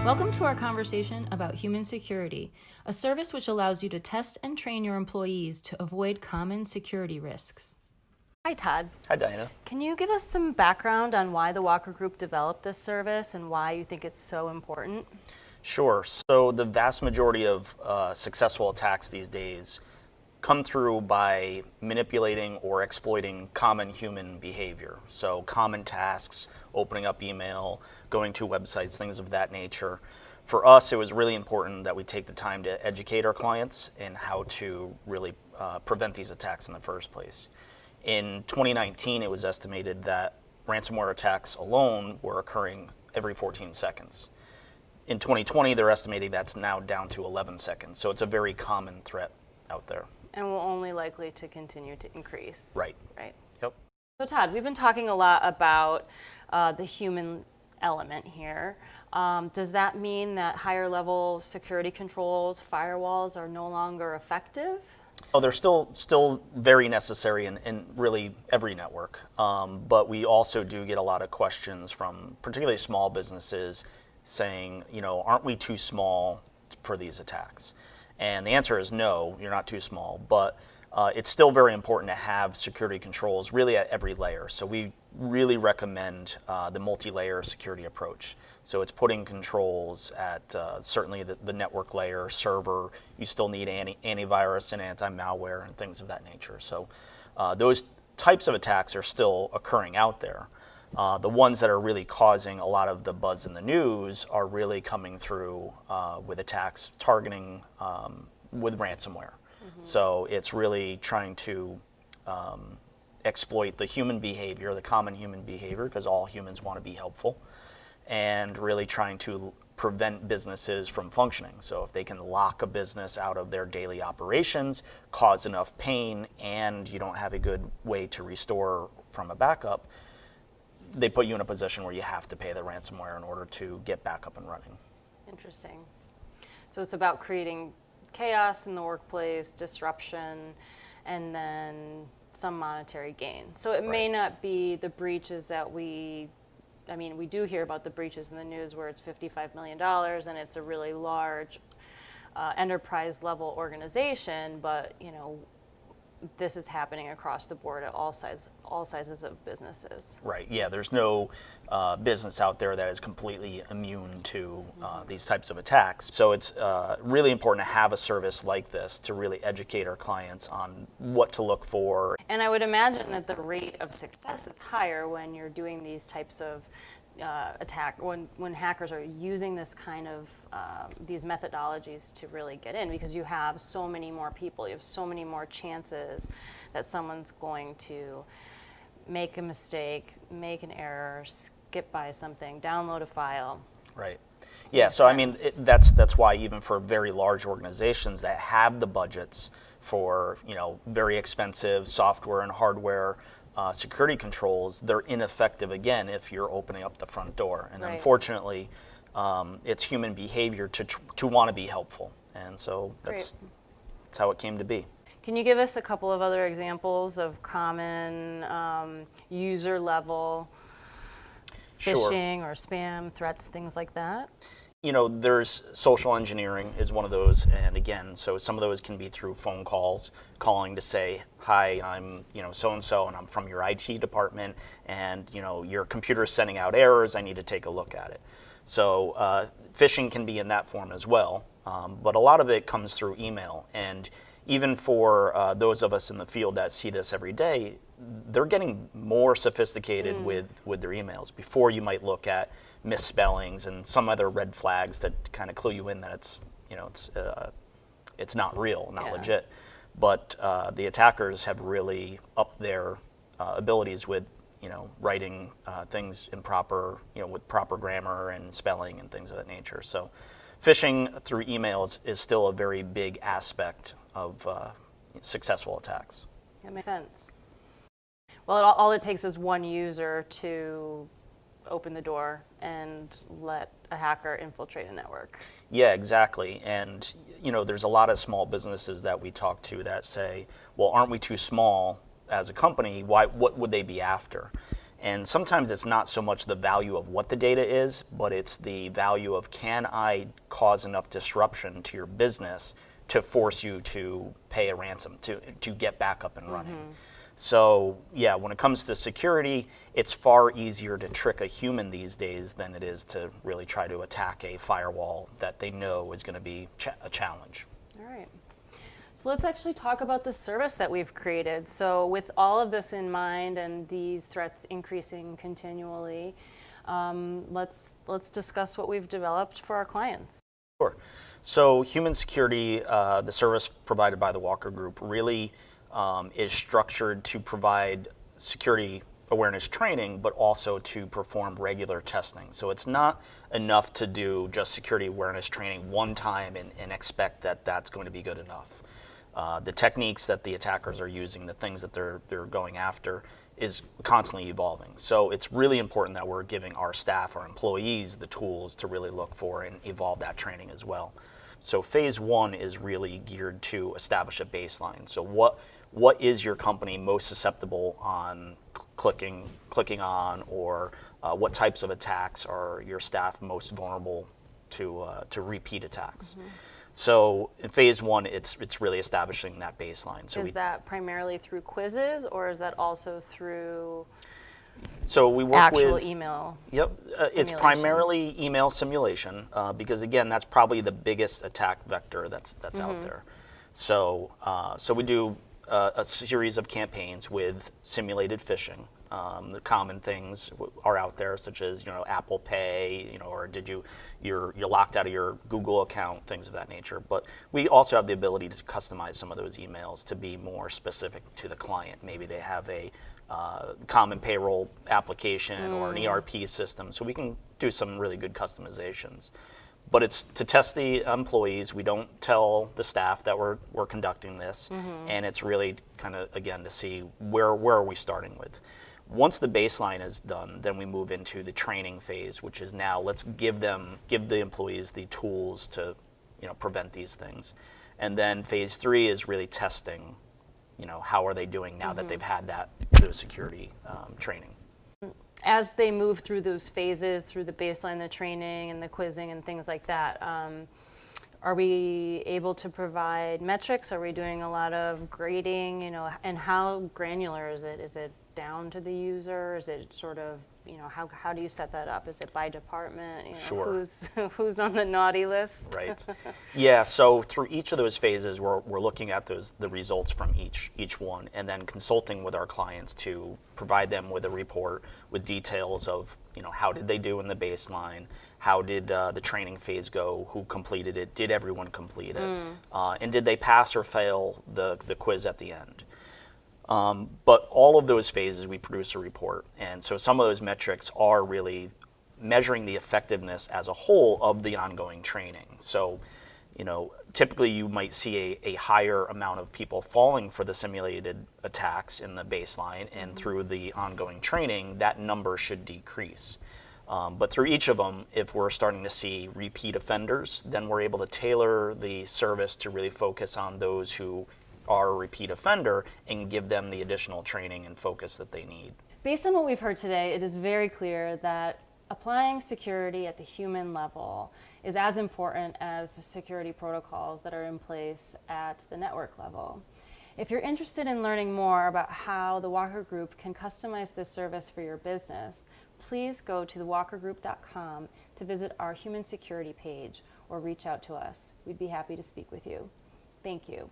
Welcome to our conversation about human security, a service which allows you to test and train your employees to avoid common security risks. Hi, Todd. Hi, Diana. Can you give us some background on why the Walker Group developed this service and why you think it's so important? Sure. So the vast majority of successful attacks these days come through by manipulating or exploiting common human behavior. So common tasks, opening up email, going to websites, things of that nature. For us, it was really important that we take the time to educate our clients in how to really prevent these attacks in the first place. In 2019, it was estimated that ransomware attacks alone were occurring every 14 seconds. In 2020, they're estimating that's now down to 11 seconds. So it's a very common threat out there. And will only likely to continue to increase. Right. Right. Yep. So Todd, we've been talking a lot about the human element here. Does that mean that higher level security controls, firewalls are no longer effective? Oh, they're still very necessary in really every network. But we also do get a lot of questions from particularly small businesses saying, aren't we too small for these attacks? And the answer is no, you're not too small, but it's still very important to have security controls really at every layer. So we really recommend the multi-layer security approach. So it's putting controls at certainly the network layer, server. You still need antivirus and anti-malware and things of that nature. So those types of attacks are still occurring out there. The ones that are really causing a lot of the buzz in the news are really coming through with attacks targeting with ransomware. Mm-hmm. So it's really trying to exploit the human behavior, the common human behavior, because all humans want to be helpful, and really trying to prevent businesses from functioning. So if they can lock a business out of their daily operations, cause enough pain, and you don't have a good way to restore from a backup, they put you in a position where you have to pay the ransomware in order to get back up and running. Interesting. So it's about creating chaos in the workplace, disruption, and then some monetary gain. So it may not be the breaches that we do hear about the breaches in the news where it's $55 million and it's a really large enterprise level organization, but this is happening across the board at all sizes of businesses. Right. Yeah. There's no business out there that is completely immune to these types of attacks. So it's really important to have a service like this to really educate our clients on what to look for. And I would imagine that the rate of success is higher when you're doing these types of attack, when hackers are using this kind of these methodologies to really get in, because you have so many more people, you have so many more chances that someone's going to make a mistake, make an error, skip by something, download a file. Right. Yeah. So I mean, that's why even for very large organizations that have the budgets for very expensive software and hardware security controls, they're ineffective again if you're opening up the front door. And unfortunately, it's human behavior to want to be helpful, and so that's how it came to be. Can you give us a couple of other examples of common user level phishing or spam threats, things like that? There's social engineering is one of those, and again, so some of those can be through phone calls, calling to say, hi, I'm so-and-so, and I'm from your IT department, and your computer is sending out errors, I need to take a look at it. So phishing can be in that form as well, but a lot of it comes through email, and even for those of us in the field that see this every day, they're getting more sophisticated with their emails. Before, you might look at misspellings and some other red flags that kind of clue you in that it's not real, not legit. But the attackers have really upped their abilities with writing things in proper with proper grammar and spelling and things of that nature. So phishing through emails is still a very big aspect of successful attacks. That makes sense. Well, all it takes is one user to open the door and let a hacker infiltrate a network. Yeah, exactly. And there's a lot of small businesses that we talk to that say, well, aren't we too small as a company? What would they be after? And sometimes it's not so much the value of what the data is, but it's the value of, can I cause enough disruption to your business to force you to pay a ransom, to get back up and running. So yeah, when it comes to security, it's far easier to trick a human these days than it is to really try to attack a firewall that they know is going to be a challenge. All right. So let's actually talk about the service that we've created. So with all of this in mind and these threats increasing continually, let's discuss what we've developed for our clients. Sure. So human security, the service provided by the Walker Group, really is structured to provide security awareness training, but also to perform regular testing. So it's not enough to do just security awareness training one time and expect that that's going to be good enough. The techniques that the attackers are using, the things that they're going after, is constantly evolving. So it's really important that we're giving our staff, our employees, the tools to really look for and evolve that training as well. So phase one is really geared to establish a baseline. So what is your company most susceptible on clicking on, or what types of attacks are your staff most vulnerable to repeat attacks? So in phase one, it's really establishing that baseline. So is that primarily through quizzes, or is that also through we work actual with email? Yep, it's primarily email simulation because again, that's probably the biggest attack vector that's out there. So we do a series of campaigns with simulated phishing. The common things are out there, such as Apple Pay, or you're locked out of your Google account, things of that nature. But we also have the ability to customize some of those emails to be more specific to the client. Maybe they have a common payroll application or an ERP system, so we can do some really good customizations. But it's to test the employees. We don't tell the staff that we're conducting this, and it's really kind of, again, to see where are we starting with. Once the baseline is done, then we move into the training phase, which is now let's give the employees the tools to prevent these things. And then phase three is really testing, how are they doing now that they've had those security training. As they move through those phases, through the baseline, the training, and the quizzing, and things like that, are we able to provide metrics? Are we doing a lot of grading? And how granular is it? Is it down to the user? Is it sort of, how do you set that up? Is it by department? Sure. Who's on the naughty list? Right. Yeah. So through each of those phases, we're looking at the results from each one, and then consulting with our clients to provide them with a report with details of how did they do in the baseline, how did the training phase go, who completed it, did everyone complete it, and did they pass or fail the quiz at the end. But all of those phases, we produce a report. And so some of those metrics are really measuring the effectiveness as a whole of the ongoing training. So, typically you might see a higher amount of people falling for the simulated attacks in the baseline, and through the ongoing training, that number should decrease. But through each of them, if we're starting to see repeat offenders, then we're able to tailor the service to really focus on those who are a repeat offender and give them the additional training and focus that they need. Based on what we've heard today, it is very clear that applying security at the human level is as important as the security protocols that are in place at the network level. If you're interested in learning more about how the Walker Group can customize this service for your business, please go to thewalkergroup.com to visit our human security page or reach out to us. We'd be happy to speak with you. Thank you.